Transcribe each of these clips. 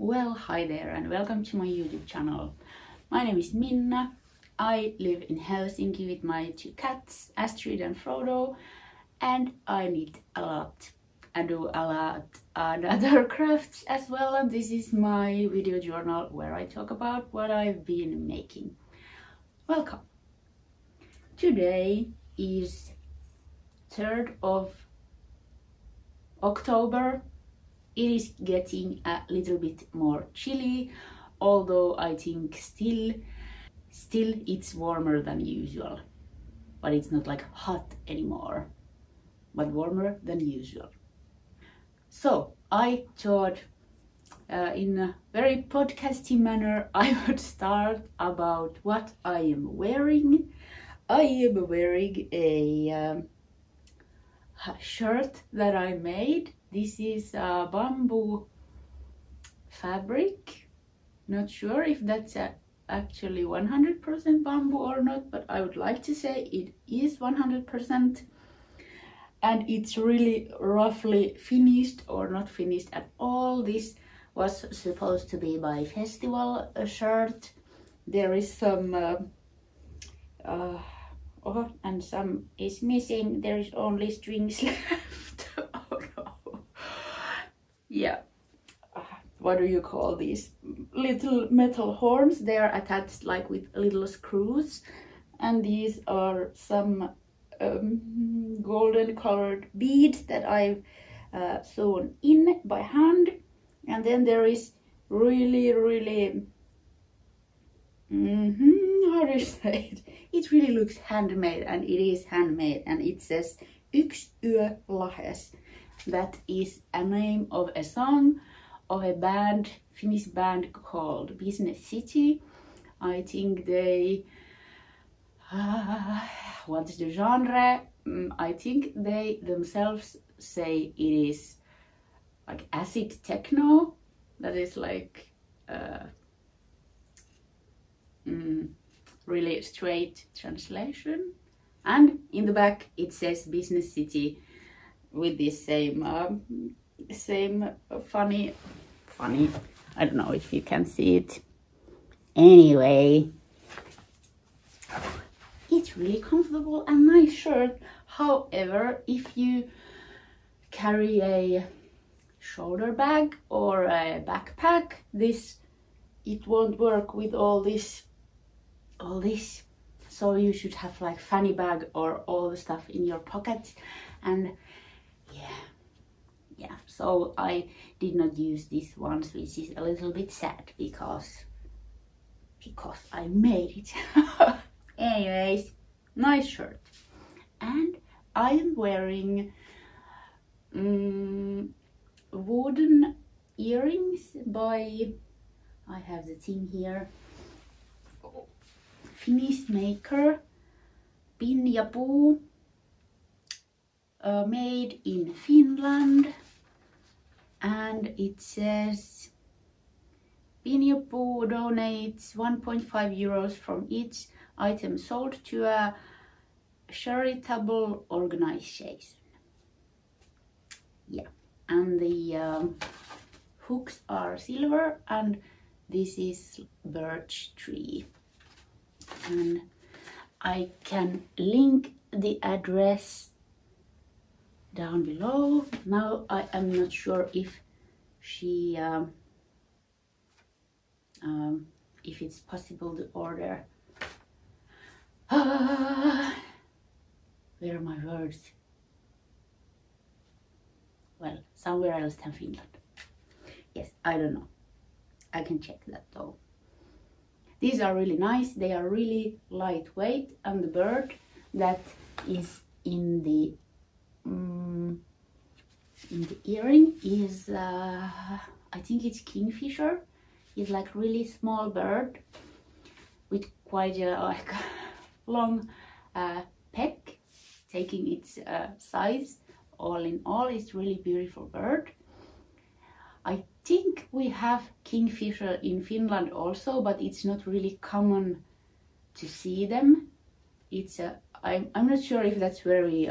Well, hi there and welcome to my YouTube channel. My name is Minna. I live in Helsinki with my two cats, Astrid and Frodo, and I knit a lot. I do a lot other crafts as well, and this is my video journal where I talk about what I've been making. Welcome! Today is 3rd of October. It is getting a little bit more chilly, although I think still it's warmer than usual. But it's not like hot anymore, but warmer than usual. So I thought in a very podcasty manner I would start about what I am wearing. I am wearing a shirt that I made. This is a bamboo fabric. Not sure if that's actually 100% bamboo or not, but I would like to say it is 100%. And it's really roughly finished or not finished at all. This was supposed to be my festival shirt. There is some and some is missing. There is only strings left. Oh no. Yeah, what do you call these little metal horns? They are attached like with little screws, and these are some golden colored beads that I've sewn in by hand. And then there is really how do you say it? It really looks handmade, and it is handmade, and it says Yksi yö Lahes. That is a name of a song of a band, Finnish band called Business City. I think they, what's the genre? I think they themselves say it is like acid techno. That is like really straight translation. And in the back it says Business City with this same funny, I don't know if you can see it. Anyway, it's really comfortable and nice shirt. However, if you carry a shoulder bag or a backpack, it won't work with all this. So you should have like fanny bag or all the stuff in your pocket. And yeah, so I did not use this one, which is a little bit sad because I made it. Anyways, nice shirt. And I am wearing wooden earrings by, I have the thing here, Finnish maker, pinja, made in Finland, and it says pinja donates 1.5 euros from each item sold to a charitable organization. Yeah, and the hooks are silver, and this is birch tree. And I can link the address down below. Now I am not sure if she if it's possible to order. Where are my words? Well, somewhere else than Finland. Yes, I don't know. I can check that though. These are really nice. They are really lightweight, and the bird that is in the earring is I think it's kingfisher. It's like really small bird with quite a like long peck, taking its size. All in all, it's really beautiful bird. I think we have kingfisher in Finland also, but it's not really common to see them. I'm not sure if that's very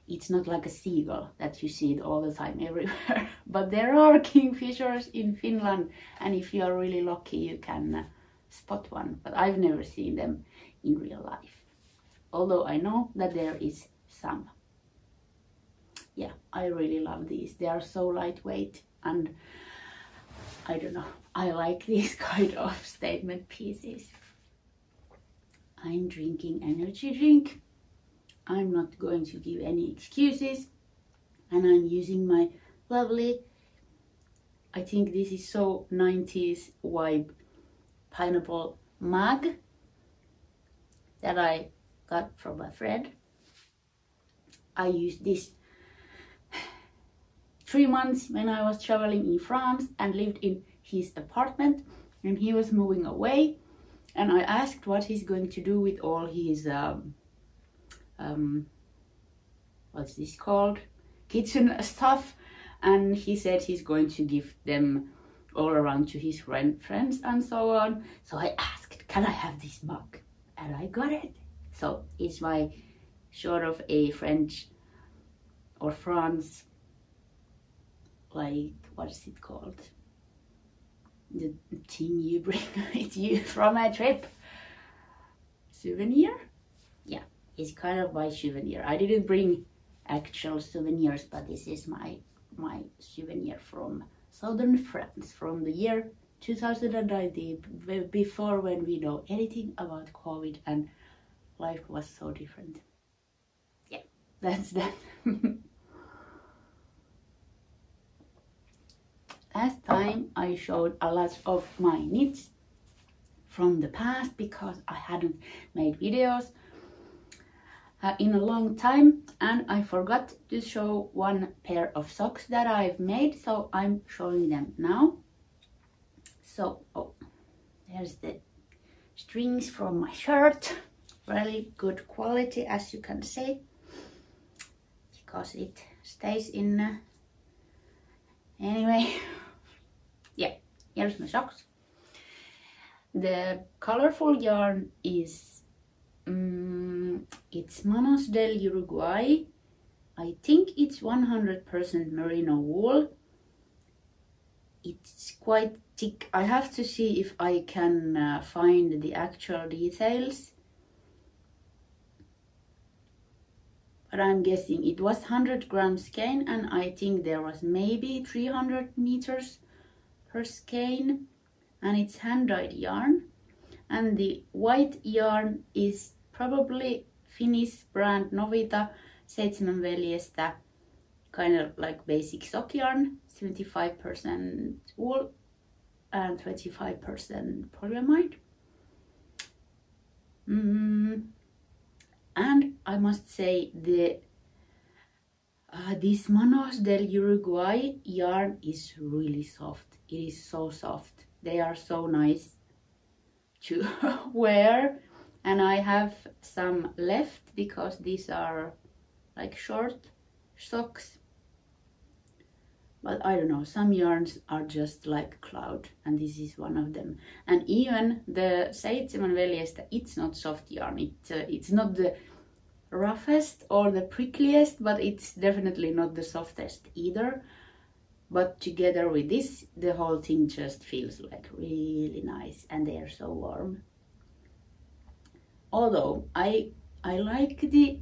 it's not like a seagull that you see it all the time everywhere. But there are kingfishers in Finland, and if you are really lucky you can spot one, but I've never seen them in real life, although I know that there is some. Yeah, I really love these. They are so lightweight, and I don't know, I like these kind of statement pieces. I'm drinking energy drink. I'm not going to give any excuses, and I'm using my lovely, I think this is so 90s vibe, pineapple mug that I got from a friend. I used this 3 months when I was traveling in France and lived in his apartment, and he was moving away, and I asked what he's going to do with all his what's this called, kitchen stuff, and he said he's going to give them all around to his friends and so on. So I asked, can I have this mug? And I got it. So it's my sort of a French or France, like, what is it called, the thing you bring with you from a trip, souvenir. Yeah, it's kind of my souvenir. I didn't bring actual souvenirs, but this is my souvenir from southern France from the year 2019, before, when we know anything about COVID and life was so different. Yeah, that's that. Last time I showed a lot of my knits from the past because I hadn't made videos in a long time, and I forgot to show one pair of socks that I've made, so I'm showing them now. So, oh, there's the strings from my shirt, really good quality, as you can see, because it stays in. Anyway, yeah, here's my socks. The colorful yarn is it's Manos del Uruguay. I think it's 100% merino wool. It's quite thick. I have to see if I can find the actual details, but I'm guessing it was 100 grams skein, and I think there was maybe 300 meters per skein, and it's hand-dyed yarn, and the white yarn is probably Finnish brand Novita 7 veljestä, kind of like basic sock yarn, 75% wool and 25% polyamide. And I must say this Manos del Uruguay yarn is really soft. It is so soft. They are so nice to wear, and I have some left because these are like short socks. But I don't know, some yarns are just like cloud, and this is one of them. And even the 7 veljestä, it's not soft yarn. It's not the roughest or the prickliest, but it's definitely not the softest either. But together with this, the whole thing just feels like really nice, and they are so warm. Although I like the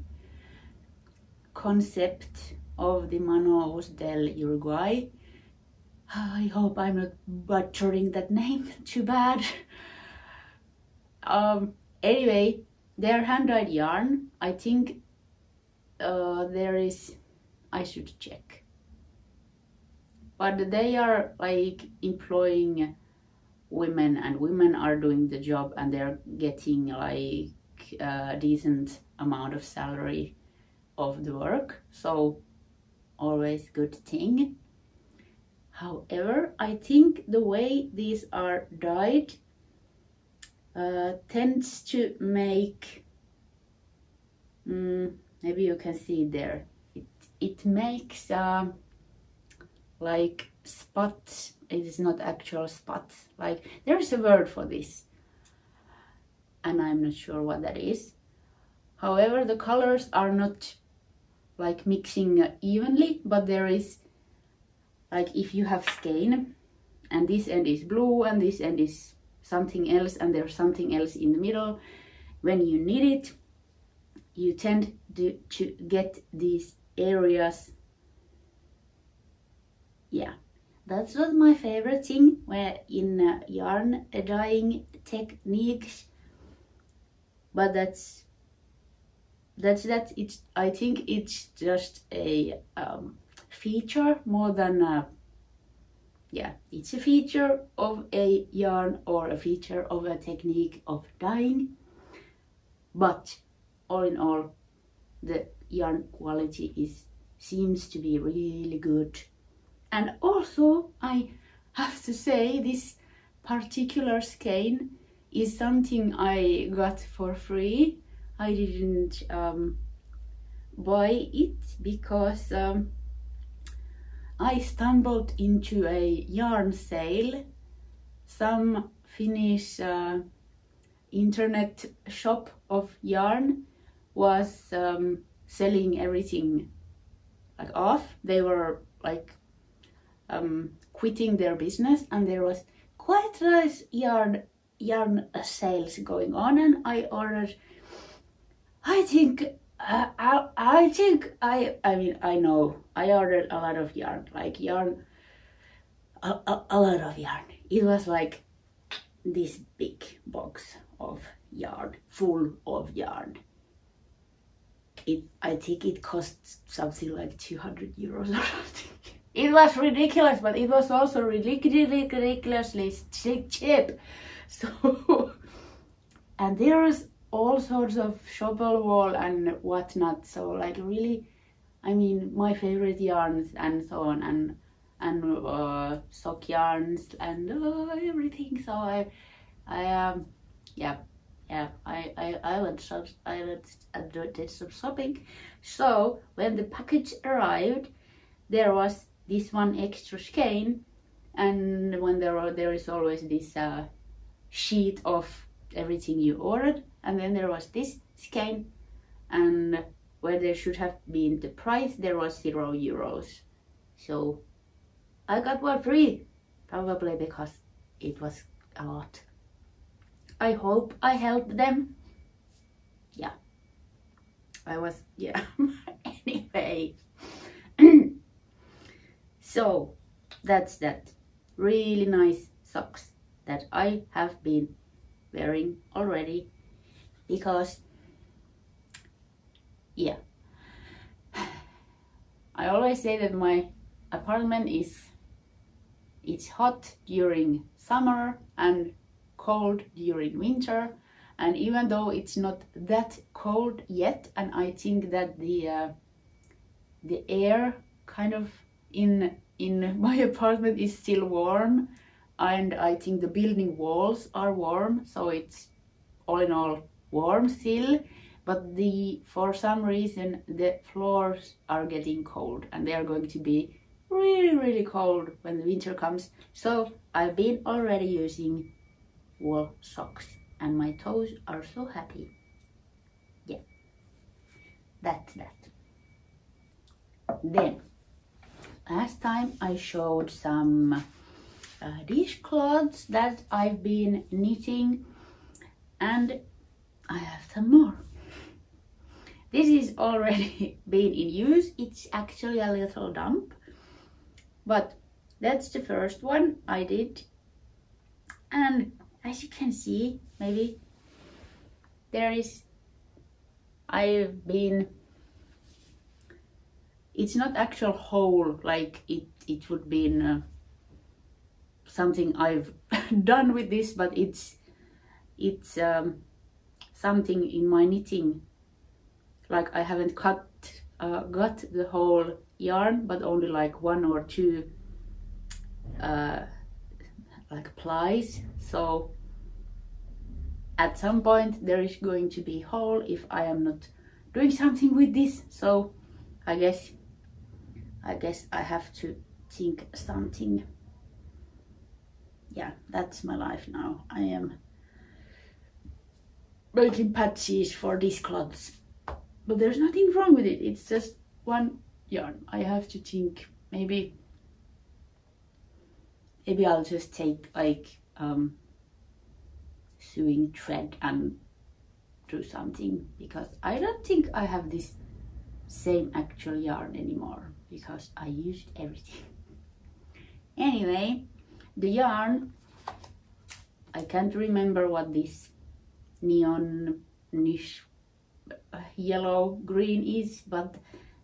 concept of the Manos del Uruguay. I hope I'm not butchering that name too bad. Anyway, they're hand-dyed yarn. I think there is, I should check. But they are like employing women, and women are doing the job, and they're getting like a decent amount of salary of the work. So always good thing. However, I think the way these are dyed tends to make, maybe you can see it there, it makes like spots. It is not actual spots, like there's a word for this and I'm not sure what that is. However, the colors are not like mixing evenly, but there is like if you have skein and this end is blue and this end is something else and there's something else in the middle, when you knit it you tend to get these areas. Yeah, that's not my favorite thing where in yarn dyeing techniques, but that's that. It's, I think it's just a feature more than yeah, it's a feature of a yarn or a feature of a technique of dyeing. But all in all, the yarn quality seems to be really good. And also I have to say this particular skein is something I got for free. I didn't buy it because I stumbled into a yarn sale. Some Finnish internet shop of yarn was selling everything like off. They were like quitting their business, and there was quite nice yarn sales going on, and I ordered, I mean I know I ordered a lot of yarn, like a lot of yarn. It was like this big box of yarn, full of yarn. I think it cost something like 200 euros or something. It was ridiculous, but it was also ridiculously cheap. So, and there was all sorts of shovel wool and whatnot. So like really, I mean, my favorite yarns and so on, and sock yarns and everything. So I did some shopping. So when the package arrived, there was this one extra skein, and when there is always this sheet of everything you ordered, and then there was this skein, and where there should have been the price, there was 0 euros. So I got one free, probably because it was a lot. I hope I helped them. Yeah, I was, yeah. Anyway, so that's that. Really nice socks that I have been wearing already, because yeah, I always say that my apartment it's hot during summer and cold during winter, and even though it's not that cold yet, and I think that the air kind of in my apartment is still warm, and I think the building walls are warm, so it's all in all warm still, but for some reason the floors are getting cold, and they are going to be really cold when the winter comes. So I've been already using wool socks, and my toes are so happy. Yeah, that's that. Then last time I showed some dishcloths that I've been knitting, and I have some more. This is already been in use. It's actually a little dump, but that's the first one I did. And as you can see, maybe it's not actual hole like it would be something I've done with this, but it's something in my knitting, like I haven't got the whole yarn, but only like 1 or 2 like plies. So at some point there is going to be a hole if I am not doing something with this. So I guess I have to think something. Yeah, that's my life now. I am making patches for these cloths, but there's nothing wrong with it. It's just one yarn. I have to think. Maybe I'll just take like sewing thread and do something, because I don't think I have this same actual yarn anymore because I used everything. Anyway, the yarn, I can't remember what this neonish yellow green is, but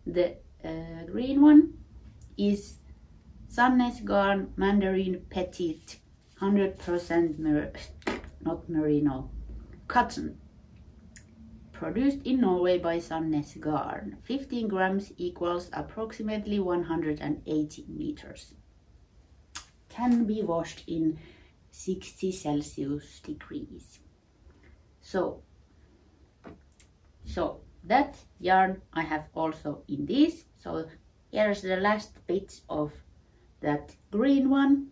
the green one is Sandness Garn Mandarine Petit 100% not merino cotton, produced in Norway by Sandness Garn. 15 grams equals approximately 180 meters. Can be washed in 60 Celsius degrees. So that yarn I have also in this. So here's the last bit of that green one,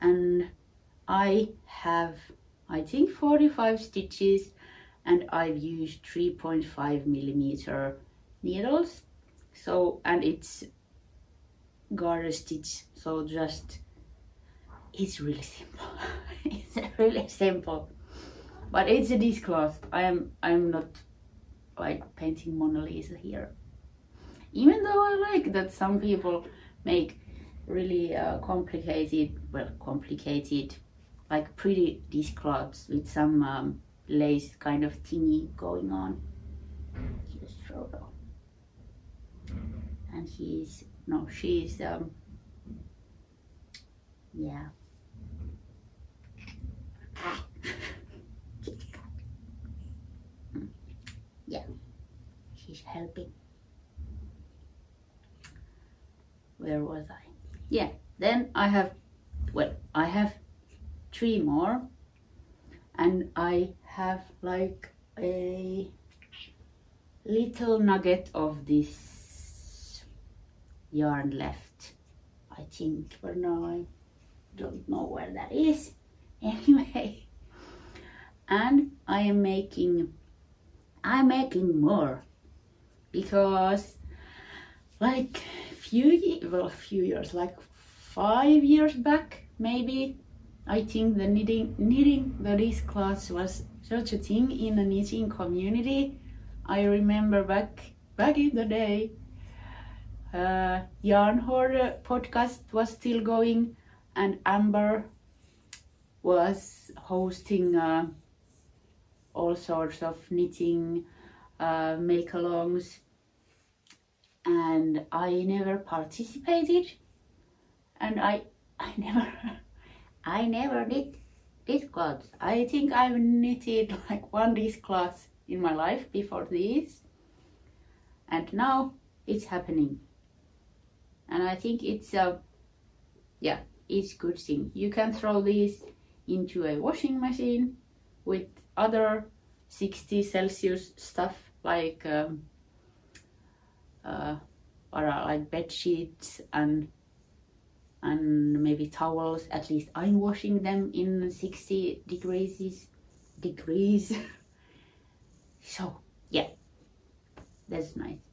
and I have, I think, 45 stitches, and I've used 3.5 millimeter needles. So, and it's garter stitch, so just, it's really simple. It's really simple, but it's a dishcloth. I'm not like painting Mona Lisa here, even though I like that some people make really complicated, like pretty dishcloths with some lace kind of thingy going on. Just throw it on. And she's yeah. Yeah, she's helping. Where was I? Yeah, then I have 3 more, and I have like a little nugget of this yarn left, I think, but now I don't know where that is. Anyway, and I'm making more, because like few years, like 5 years back maybe, I think the knitting the dishcloths was such a thing in the knitting community. I remember back in the day, Yarn Hoarder podcast was still going, and Amber was hosting all sorts of knitting make-alongs, and I never participated, and I never knit dishcloths. I think I've knitted like 1 dishcloth in my life before this, and now it's happening, and I think it's it's a good thing. You can throw these into a washing machine with other 60 Celsius stuff like like bed sheets and maybe towels. At least I'm washing them in 60 degrees. So yeah, that's nice.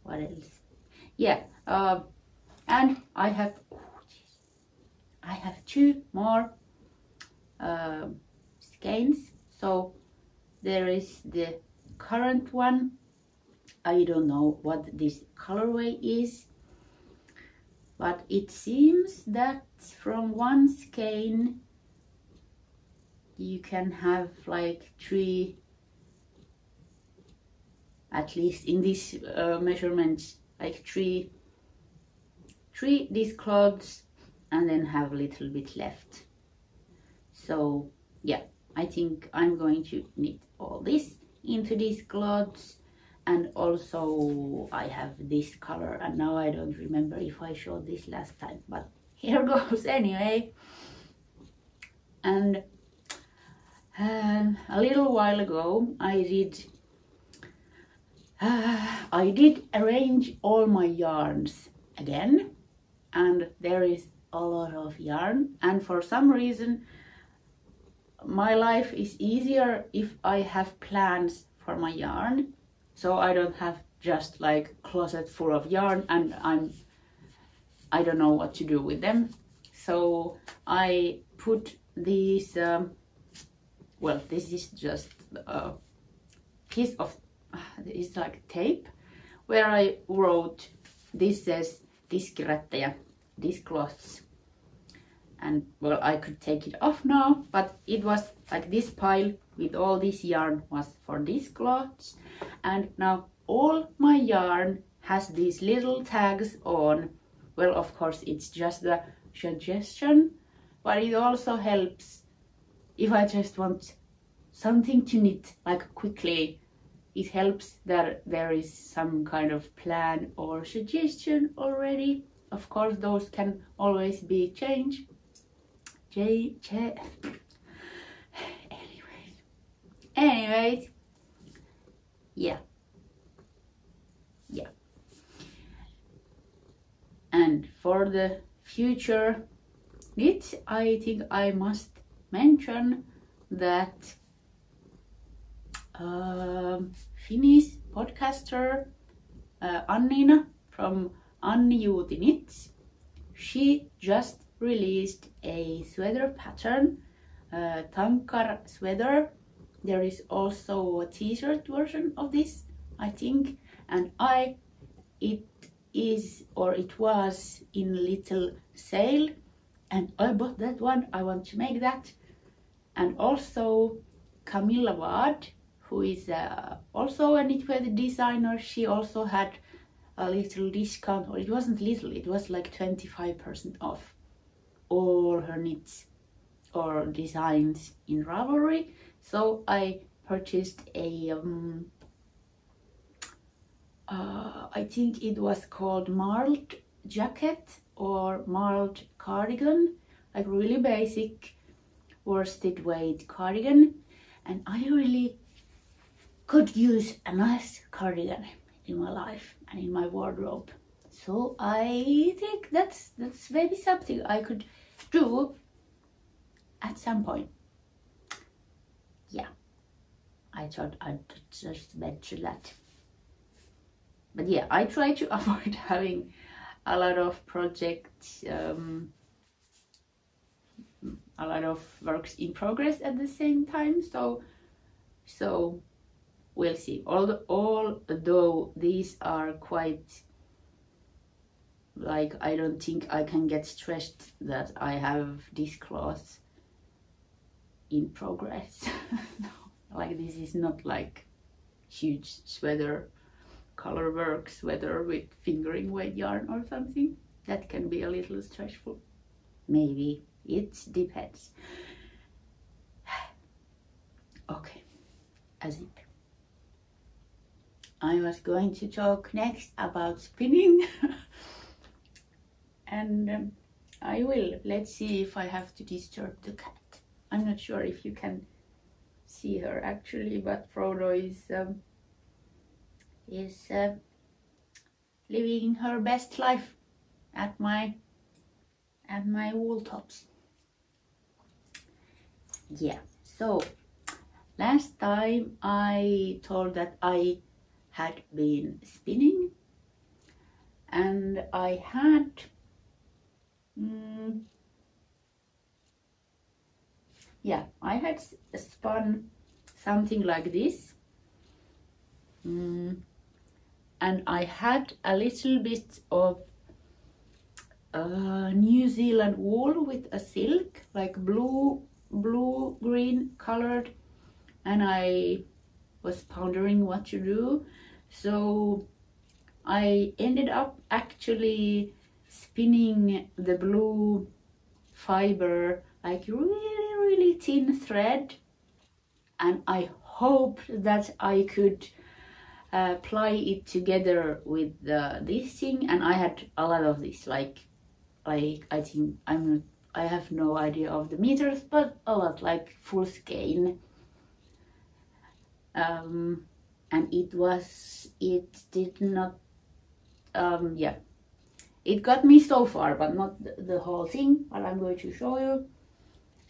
What else? Yeah, and I have 2 more skeins. So there is the current one. I don't know what this colorway is, but it seems that from 1 skein you can have like 3, at least in this measurement, like 3 dishcloths, and then have a little bit left. So yeah, I think I'm going to knit all this into dishcloths. And also I have this color, and now I don't remember if I showed this last time, but here goes anyway. And a little while ago I did arrange all my yarns again, and there is a lot of yarn, and for some reason my life is easier if I have plans for my yarn. so I don't have just like closet full of yarn and I don't know what to do with them. So I put these well, this is just a piece of it's like tape where I wrote, this says diskirättejä, dishcloths. And well, I could take it off now, but it was like this pile with all this yarn was for dishcloths. And now all my yarn has these little tags on. Well, of course, it's just the suggestion, but it also helps if I just want something to knit like quickly. It helps that there is some kind of plan or suggestion already. Of course, those can always be changed. Anyways, yeah. And for the future knits, I think I must mention that Finnish podcaster Annina from Annijuuti Knits, she just released a sweater pattern, Tankar Sweater. There is also a t-shirt version of this, I think, and it was in little sale, and I bought that one. I want to make that. And also Camilla, who is also a knitwear designer, she also had a little discount, or it wasn't little, it was like 25% off all her knits or designs in Ravelry. So I purchased a I think it was called Marled jacket or Marled cardigan, like really basic worsted weight cardigan, and I really could use a nice cardigan in my life and in my wardrobe. So I think that's maybe something I could do at some point. Yeah, I thought I'd just mention that. But yeah, I try to avoid having a lot of projects, a lot of works in progress at the same time. So we'll see. Although these are quite, like, I don't think I can get stressed that I have this cloth in progress. No, like this is not like huge sweater, color work sweater with fingering weight yarn or something. That can be a little stressful. Maybe, it depends. Okay, as it. I was going to talk next about spinning. And I will. Let's see if I have to disturb the cat. I'm not sure if you can see her actually, but Frodo is living her best life at my wool tops. Yeah, so last time I told that I had been spinning, and I had I had spun something like this, and I had a little bit of New Zealand wool with a silk, like blue green colored, and I was pondering what to do. So I ended up actually spinning the blue fiber like really thin thread, and I hoped that I could ply it together with this thing. And I had a lot of this, like I think I have no idea of the meters, but a lot, like full skein. And it did not, it got me so far, but not the whole thing, but I'm going to show you.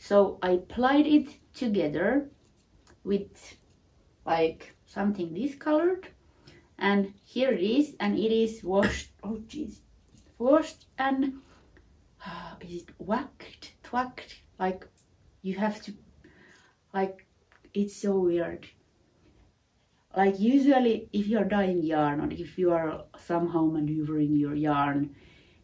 So I plied it together with like something discolored, And here it is, and it is washed. Oh jeez, washed and is it twacked? Like you have to, like, it's so weird. Like usually if you're dyeing yarn or if you are somehow maneuvering your yarn,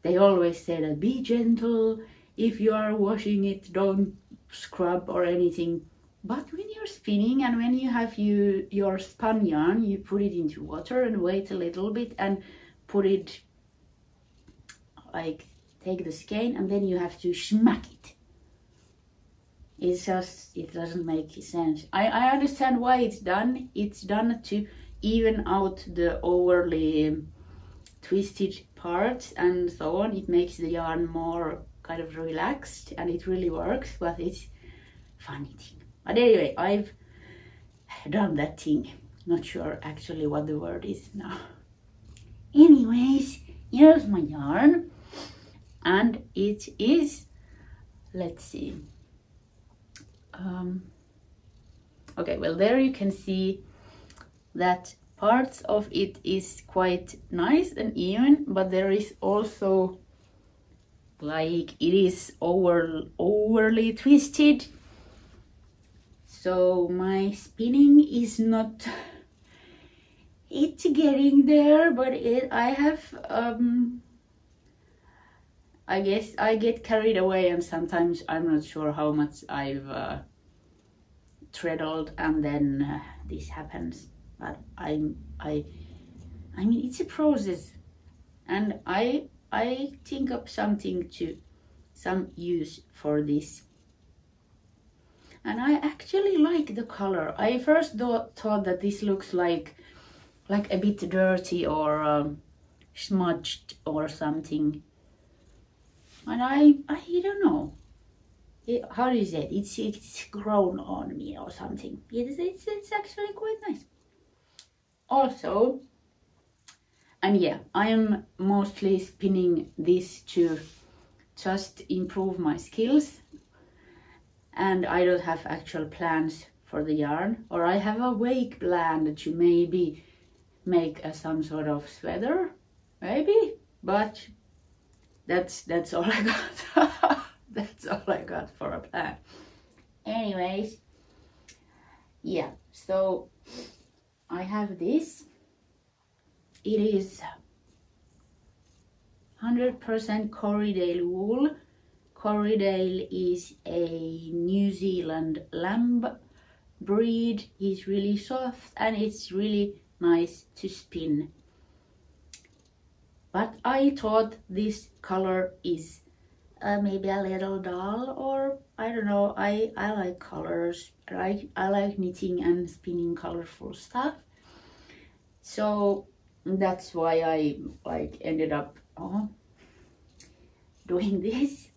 they always say that be gentle. If you are washing it, don't scrub or anything. But when you're spinning and when you have your spun yarn, you put it into water and wait a little bit and put it, like, take the skein and then you have to smack it. It's just, it doesn't make sense. I understand why it's done. It's done to even out the overly twisted parts and so on. It makes the yarn more kind of relaxed and it really works, but it's funny thing. But anyway, I've done that thing. Not sure actually what the word is now. Anyways, here's my yarn. And it is, let's see. Okay, well there you can see that parts of it is quite nice and even, but there is also, like, it is overly twisted. So my spinning is not, it's getting there, but I have, I guess I get carried away and sometimes I'm not sure how much I've treadled and then this happens. But I mean, it's a process and I think of something to, some use for this. And I actually like the color. I first thought that this looks like a bit dirty or smudged or something. And I don't know. How do you say it? It's grown on me or something. It's actually quite nice. Also, and yeah, I am mostly spinning this to just improve my skills. And I don't have actual plans for the yarn. Or I have a vague plan to maybe make some sort of sweater. Maybe. But that's all I got. That's all I got for a plan. Anyways, yeah, so I have this. It is 100% Corriedale wool. Corriedale is a New Zealand lamb breed. It's really soft and it's really nice to spin. But I thought this color is maybe a little dull, or I don't know. I like colors. I like knitting and spinning colorful stuff. So that's why I ended up doing this.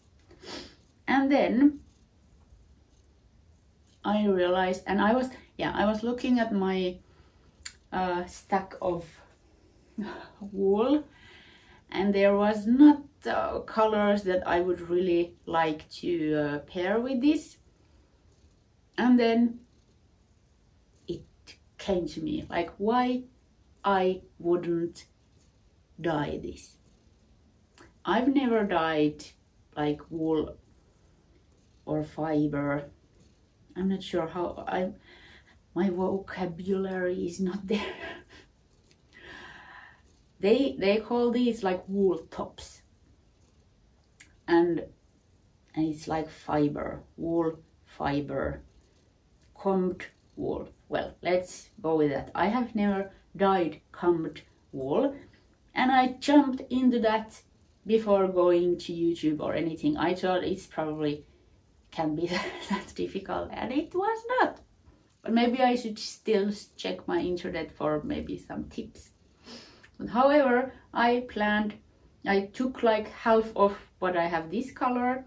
And then I realized, and I was looking at my stack of wool, and there was not colors that I would really like to pair with this. And then it came to me, like, why I wouldn't dye this. I've never dyed like wool or fiber. I'm not sure how, my vocabulary is not there. They call these like wool tops, and it's like fiber, wool fiber, combed wool. Well, let's go with that. I have never dyed combed wool, and I jumped into that before going to YouTube or anything. I thought it's probably can be that difficult, and it was not. But maybe I should still check my internet for maybe some tips. But however, I took like half of what I have this color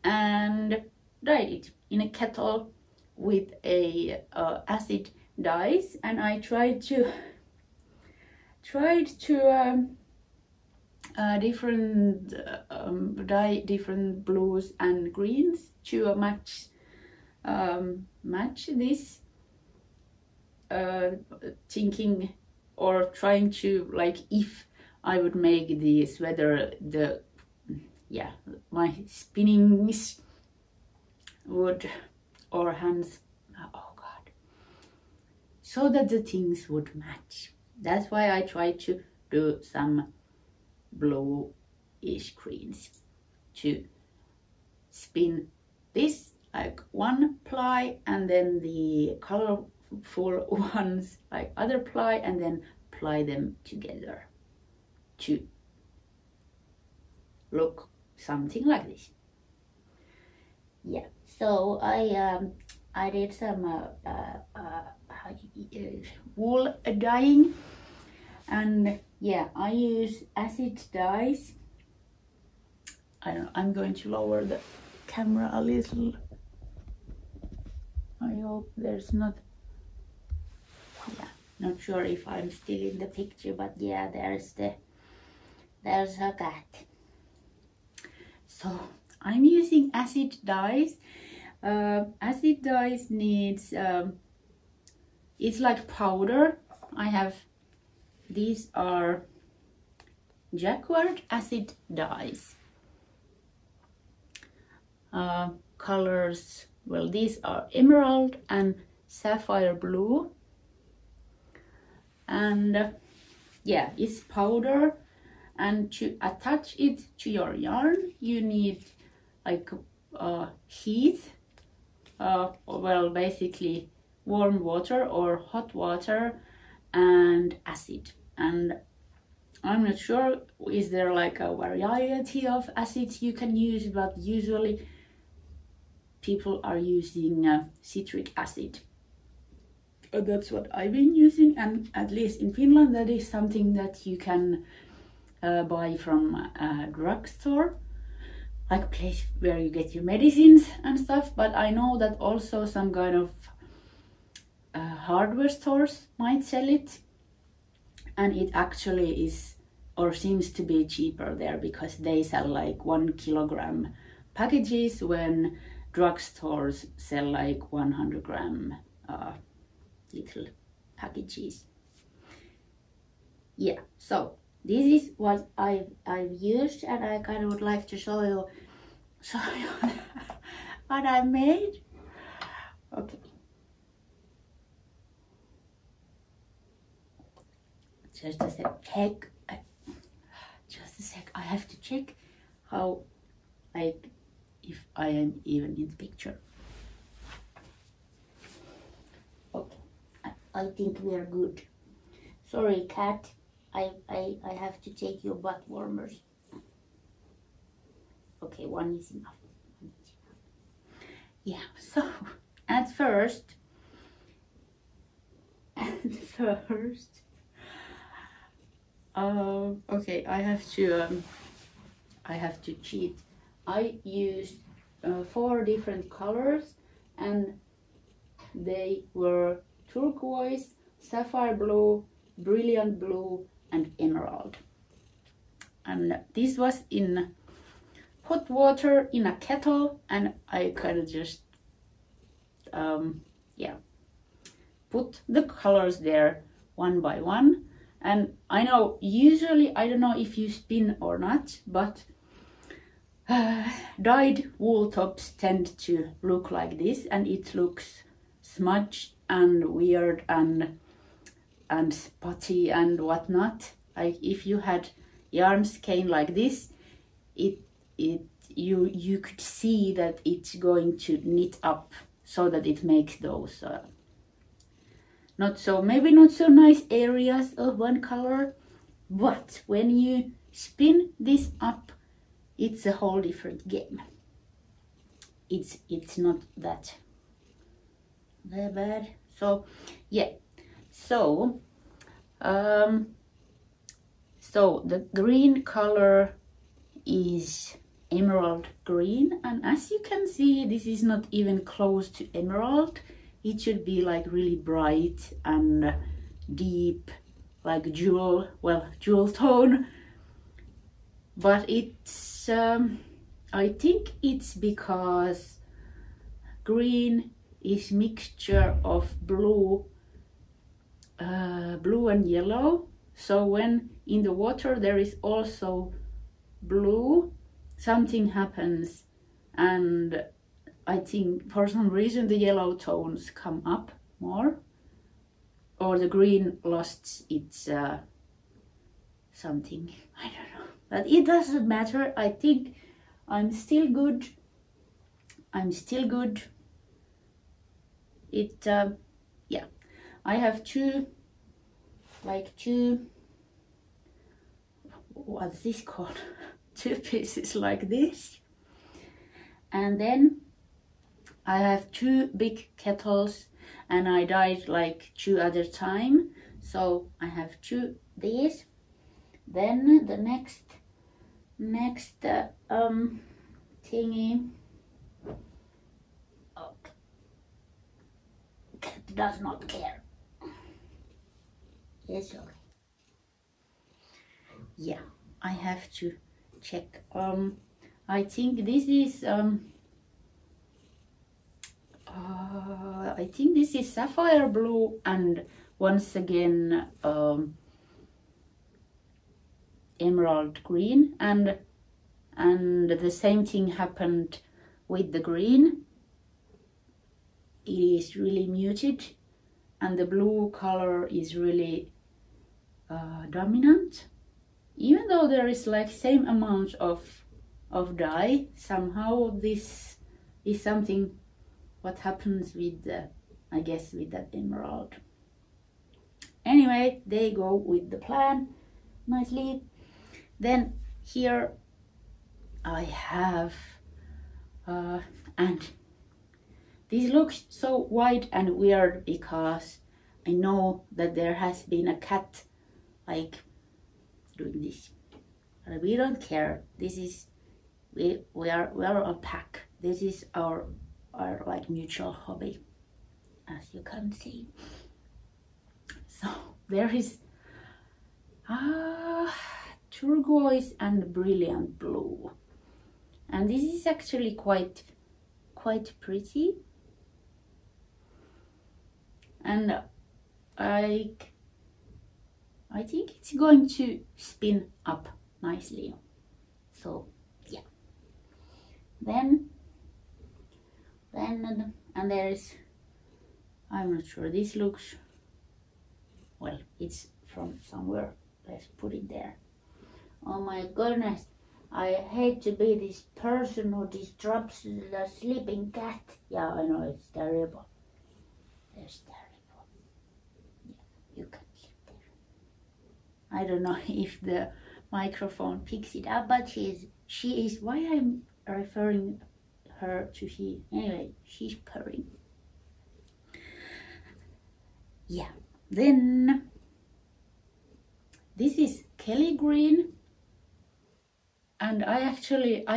and dyed it in a kettle with a acid dyes, and I tried to dye different blues and greens to match this, thinking or trying to, like, if I would make the sweater, my spinnings would, or hands, oh god, so that the things would match. That's why I try to do some bluish greens to spin this like one ply, and then the colorful ones like other ply, and then ply them together to look something like this. Yeah, so I did some wool dyeing, and yeah, I use acid dyes. I'm going to lower the camera a little. I hope there's not, not sure if I'm still in the picture, but yeah, there's a cat. So I'm using acid dyes. Acid dyes needs, it's like powder. These are Jacquard acid dyes. Colors, well, these are emerald and sapphire blue, and yeah, it's powder, and to attach it to your yarn you need like heat, well, basically warm water or hot water and acid. And I'm not sure, is there like a variety of acids you can use, but usually people are using citric acid. That's what I've been using, and at least in Finland that is something that you can buy from a drugstore, like a place where you get your medicines and stuff. But I know that also some kind of hardware stores might sell it, and it actually is, or seems to be, cheaper there, because they sell like 1 kilogram packages when drugstores sell like 100 gram little packages. Yeah, so this is what I've used, and I kind of would like to show you what I made. Okay. Just a sec. Just a sec. I have to check how, like, if I am even in the picture. Okay, I think we are good. Sorry, cat. I have to take your butt warmers. Okay, one is enough. Yeah, so at first, okay, I have to cheat. I used 4 different colors, and they were turquoise, sapphire blue, brilliant blue, and emerald. And this was in hot water in a kettle, and I kind of just put the colors there one by one. And I know usually, I don't know if you spin or not, but dyed wool tops tend to look like this, and it looks smudged and weird and spotty and whatnot. Like if you had yarn skein like this, you could see that it's going to knit up so that it makes those maybe not so nice areas of one color. But when you spin this up, it's a whole different game. It's not that bad. So yeah, so the green color is emerald green, and as you can see, this is not even close to emerald. It should be like really bright and deep, like jewel tone. But it's I think it's because green is mixture of blue, blue and yellow. So when in the water there is also blue, something happens, and I think for some reason the yellow tones come up more, or the green lost its something, I don't know, but it doesn't matter. I think I'm still good. It yeah, I have two, what's this called? Two pieces like this, and then I have two big kettles, and I dyed like two at a time, so I have two these. Then the next thingy, oh, cat does not care. Yes, okay. Yeah, I have to check. I think this is I think this is sapphire blue, and once again emerald green, and the same thing happened with the green. It is really muted, and the blue color is really dominant. Even though there is like same amount of dye, somehow this is something what happens with the, I guess, with that emerald. Anyway, they go with the plan nicely. Then here I have and this looks so white and weird because I know that there has been a cat like doing this, but we don't care. This is we are a pack. This is our like mutual hobby, as you can see. So there is turquoise and brilliant blue, and this is actually quite pretty, and I think it's going to spin up nicely. So yeah, then and there is, I'm not sure, this looks, well, it's from somewhere. Let's put it there. Oh my goodness, I hate to be this person who disrupts the sleeping cat. Yeah, I know, it's terrible. It's terrible. Yeah, you can sleep there. I don't know if the microphone picks it up, but she is, why I'm referring her to he. Anyway, she's purring. Yeah, then this is Kelly green, and I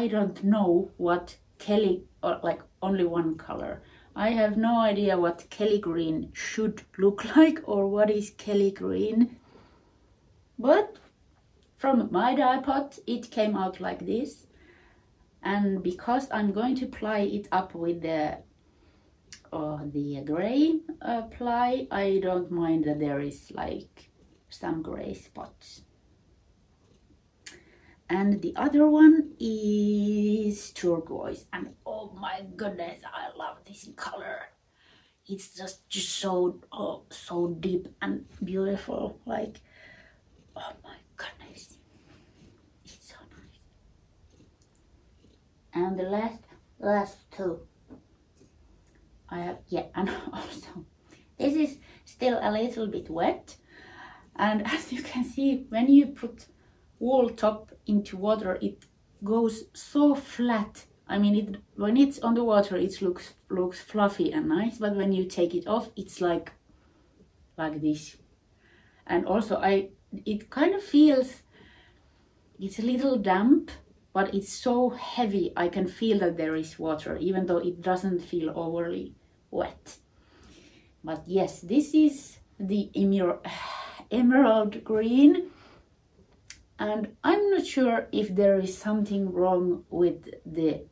don't know what Kelly, or like only one color. I have no idea what Kelly green should look like or what is Kelly green, but from my dye pot it came out like this. And because I'm going to ply it up with the gray ply, I don't mind that there is like some gray spots. And the other one is turquoise, and oh my goodness, I love this color. It's just so deep and beautiful. Like, oh my goodness, it's so nice. And the last two I have, yeah, and also this is still a little bit wet, and as you can see, when you put wool top into water, it goes so flat. I mean, when it's on the water, it looks fluffy and nice, but when you take it off, it's like this. And also, it kind of feels, it's a little damp, but it's so heavy. I can feel that there is water, even though it doesn't feel overly wet. But yes, this is the emerald green, and I'm not sure if there is something wrong with the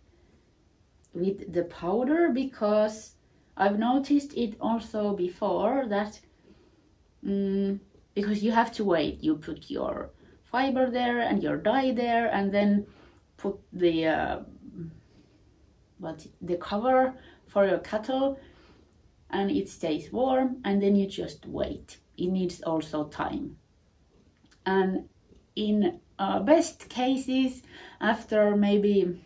powder, because I've noticed it also before that because you have to wait. You put your fiber there and your dye there, and then put the cover for your kettle, and it stays warm, and then you just wait. It needs also time. And in best cases, after maybe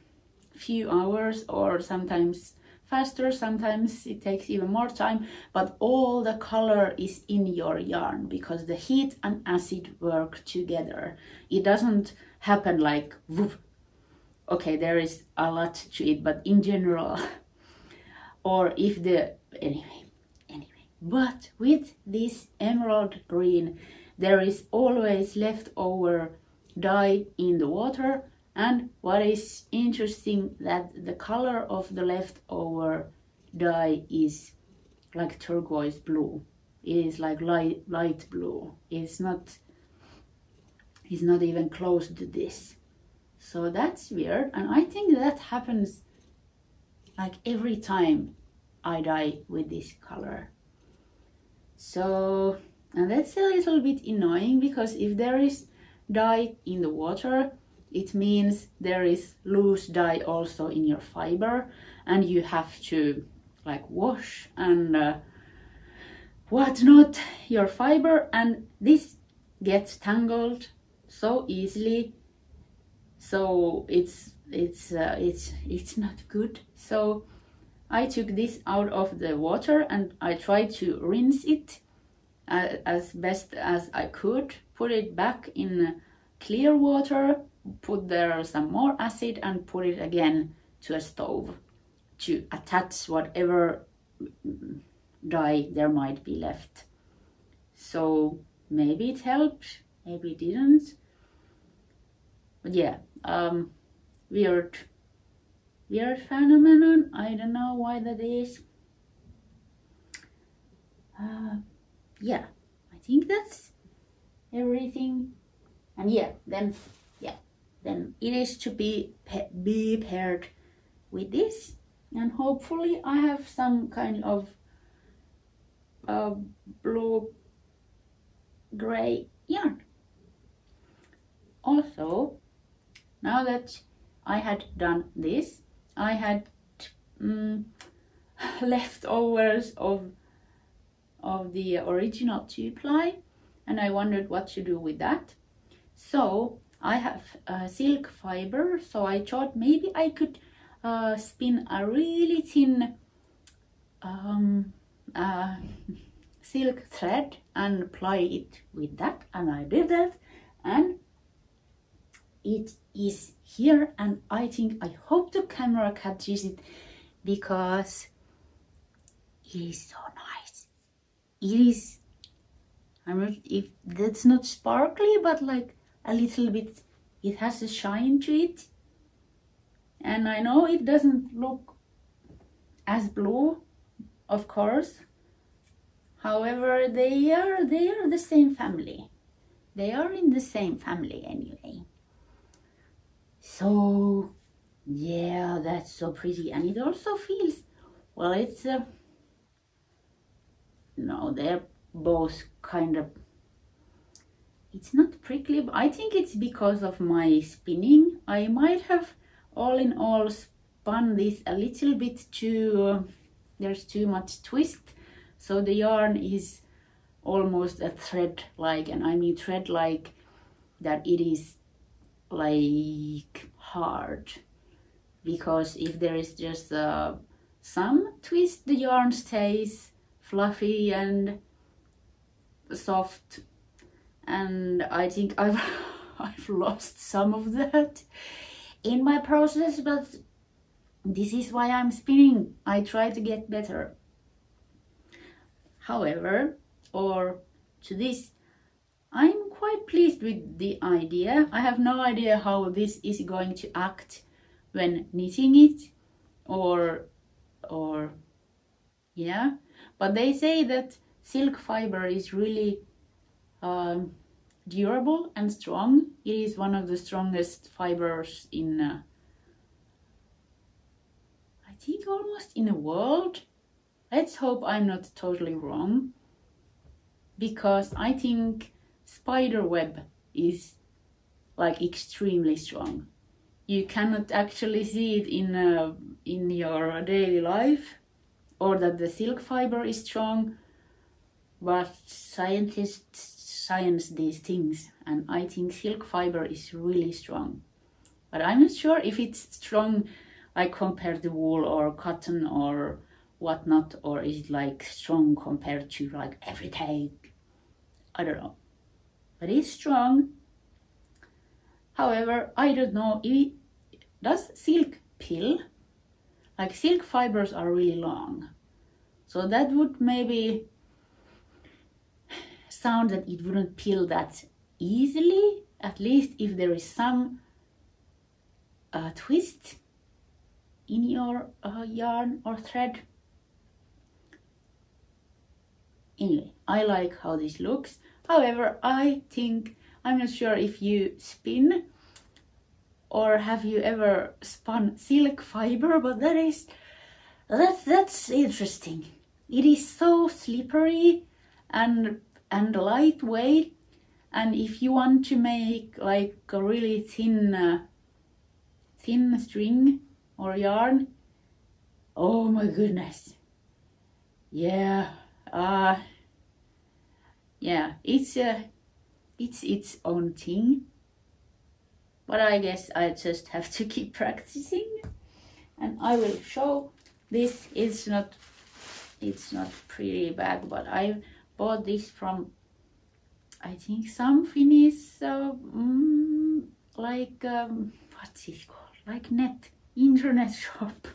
few hours, or sometimes faster, sometimes it takes even more time, but all the color is in your yarn because the heat and acid work together. It doesn't happen like whoop. Okay, there is a lot to it, but in general, or if the anyway, but with this emerald green, there is always leftover dye in the water. And what is interesting, that the color of the leftover dye is like turquoise blue. It is like light blue. It's not even close to this. So that's weird, and I think that happens like every time I dye with this color. So, and that's a little bit annoying, because if there is dye in the water, it means there is loose dye also in your fiber, and you have to like wash and whatnot your fiber, and this gets tangled so easily. So it's not good. So I took this out of the water and I tried to rinse it as best as I could, put it back in clear water, put there some more acid, and put it again to a stove to attach whatever dye there might be left. So maybe it helped, maybe it didn't. But yeah, weird phenomenon. I don't know why that is. Yeah, I think that's everything. And yeah, then it is to be paired with this, and hopefully I have some kind of blue gray yarn. Also, now that I had done this, I had leftovers of the original 2-ply, and I wondered what to do with that. So I have silk fiber, so I thought maybe I could spin a really thin silk thread and ply it with that, and I did that, and it is here, and I hope the camera catches it, because it is so nice. It is, I don't know if that's not sparkly, but like a little bit, it has a shine to it. And I know it doesn't look as blue, of course. However, they are the same family. They are in the same family anyway. So yeah, that's so pretty, and it also feels, well, it's no, they're both kind of, it's not prickly, but I think it's because of my spinning. I might have all in all spun this a little bit too, there's too much twist, so the yarn is almost a thread like, and I mean thread like that it is like hard, because if there is just some twist, the yarn stays fluffy and soft, and I think I've lost some of that in my process, but this is why I'm spinning. I try to get better. However, or to this, I'm quite pleased with the idea. I have no idea how this is going to act when knitting it, or yeah, but they say that silk fiber is really durable and strong. It is one of the strongest fibers in I think almost in the world. Let's hope I'm not totally wrong, because I think spider web is like extremely strong. You cannot actually see it in your daily life, or that the silk fiber is strong, but scientists science these things, and I think silk fiber is really strong. But I'm not sure if it's strong like compared to wool or cotton or whatnot, or is it like strong compared to like everyday, I don't know. But it's strong. However, I don't know, does silk pill? Like silk fibers are really long. So that would maybe sound that it wouldn't pill that easily, at least if there is some twist in your yarn or thread. Anyway, I like how this looks. However, I think, I'm not sure if you spin or have you ever spun silk fiber, but that's interesting. It is so slippery and lightweight, and if you want to make like a really thin string or yarn, oh my goodness, yeah, it's its own thing. But I guess I just have to keep practicing, and I will show this. It's not pretty bag, but I bought this from, I think, some Finnish what's it called, like internet shop,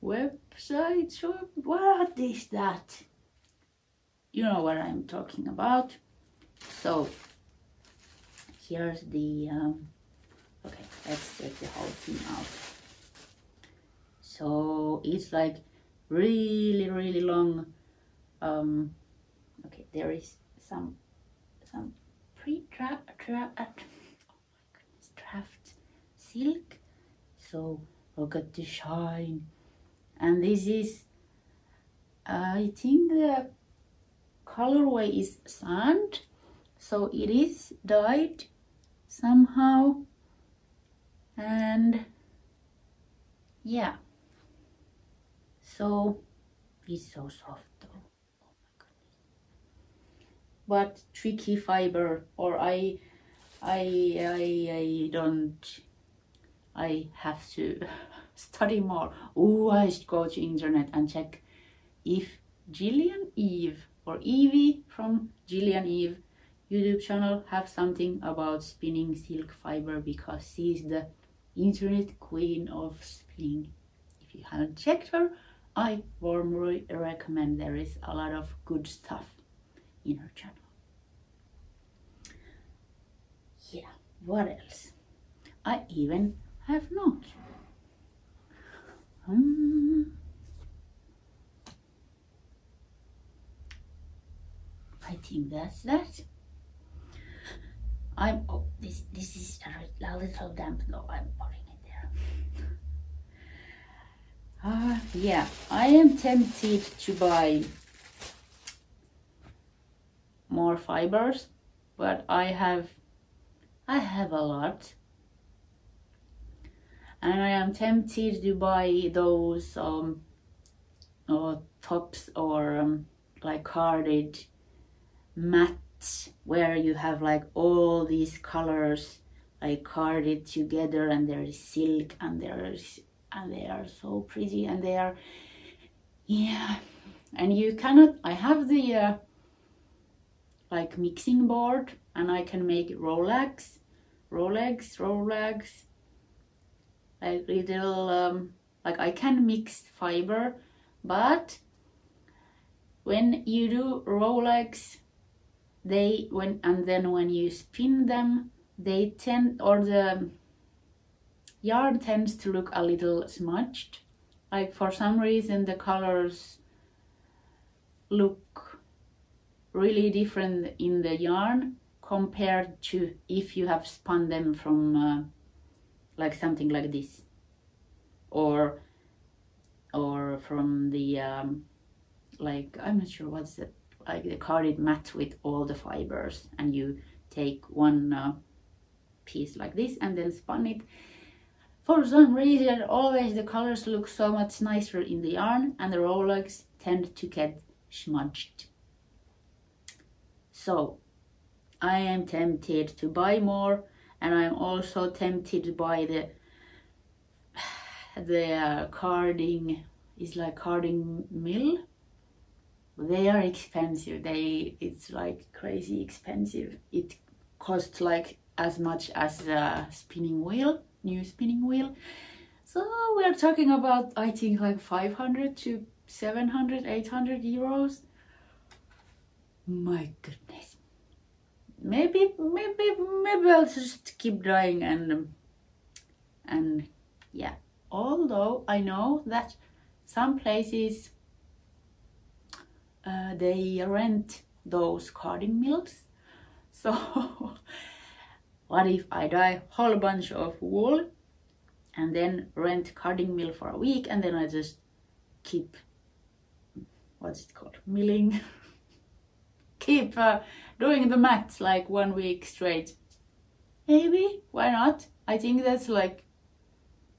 website shop, what is that? You know what I'm talking about. So here's the okay, let's take the whole thing out. So it's like really long. Okay, there is some draft silk. So look at the shine, and this is, I think the colorway is sand, so it is dyed somehow, and yeah, so it's so soft though. Oh my goodness. But tricky fiber, or I have to study more. Oh, I should go to internet and check if JillianEve or Evie from JillianEve YouTube channel have something about spinning silk fiber, because she's the internet queen of spinning. If you haven't checked her, I warmly recommend. There is a lot of good stuff in her channel. Yeah, what else? I even have notes. I think that's that. This is a little damp though. I'm putting it there. Yeah, I am tempted to buy more fibers, but I have a lot, and I am tempted to buy those tops or like carded mats, where you have like all these colors like carded together, and there is silk, and they are so pretty, and they are, yeah, and you cannot, I have the like mixing board, and I can make rolegs, like little like I can mix fiber, but when you do rolegs, when you spin them, they tend, or the yarn tends to look a little smudged. Like for some reason the colors look really different in the yarn compared to if you have spun them from like something like this, or from the like, I'm not sure what's that, like the carded mat with all the fibers, and you take one piece like this and then spun it. For some reason, always the colors look so much nicer in the yarn, and the rowlogs tend to get smudged. So I am tempted to buy more, and I'm also tempted to buy the carding, is like carding mill. They are expensive. It's like crazy expensive. It costs like as much as a spinning wheel, new spinning wheel. So we're talking about, I think, like 500 to 700, 800 euros. My goodness. Maybe I'll just keep dyeing and yeah. Although I know that some places they rent those carding mills. So what if I dye a whole bunch of wool and then rent carding mill for a week, and then I just keep, what's it called, milling? Keep doing the mats like 1 week straight. Maybe, why not? I think that's like,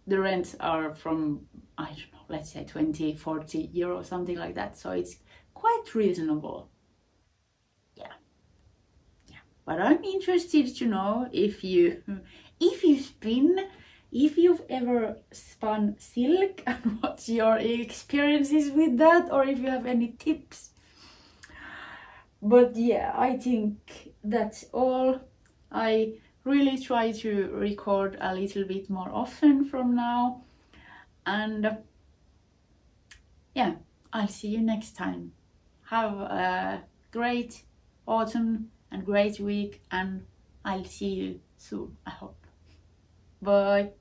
the rents are from, I don't know, let's say 20, 40 euros, something like that. So it's quite reasonable. Yeah. But I'm interested to know if you spin, if you've ever spun silk, and what's your experiences with that, or if you have any tips. But yeah, I think that's all. I really try to record a little bit more often from now, and yeah, I'll see you next time. Have a great autumn and great week, and I'll see you soon, I hope. Bye.